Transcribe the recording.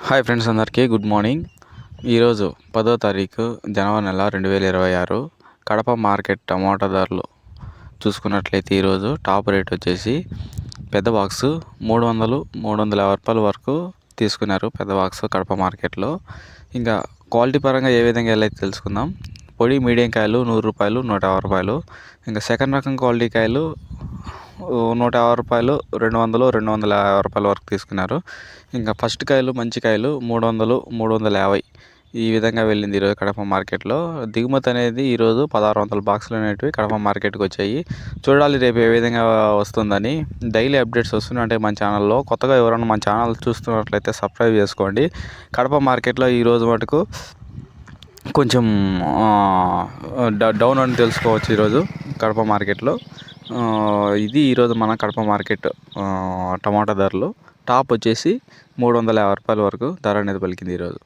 Hi friends, అందరికీ good morning. ఈరోజు 10వ తారీఖు జనవరి నెల 2026 కడప మార్కెట్ టమాటా ధరలు చూసుకున్నట్లయితే ఈరోజు టాప్ రేట్ వచ్చేసి పెద్ద బాక్సు 350 రూపాయల వరకు తీసుకున్నారు. పెద్ద బాక్సు కడప మార్కెట్లో. ఇంకా క్వాలిటీ పరంగా ఏ విధంగా వెళ్ళైతే తెలుసుకుందాం. పొడి మీడియం కాయలు 100 రూపాయలు, 150 రూపాయలు. ఇంకా సెకండ్ రకం క్వాలిటీ కాయలు 150 రూపాయలు, 200, 250 రూపాయల వరకు తీసుకున్నారు. ఇంకా ఫస్ట్ కాయలు మంచి కాయలు 300, 350 ఈ విధంగా వెళ్ళింది ఈరోజు కడప మార్కెట్లో. దిగుమతి అనేది ఈరోజు 1600 బాక్సులు అనేటివి కడప మార్కెట్కి వచ్చాయి. చూడాలి రేపు ఏ విధంగా వస్తుందని. డైలీ అప్డేట్స్ వస్తున్నాయి అంటే మన ఛానల్లో. కొత్తగా ఎవరైనా మన ఛానల్ చూస్తున్నట్లయితే సబ్స్క్రైబ్ చేసుకోండి. కడప మార్కెట్లో ఈరోజు మటుకు కొంచెం డౌన్ అని తెలుసుకోవచ్చు ఈరోజు కడప మార్కెట్లో. ఇది ఈరోజు మన కడప మార్కెట్ టమాటా ధరలు. టాప్ వచ్చేసి 350 రూపాయల వరకు ధర అనేది పలికింది ఈరోజు.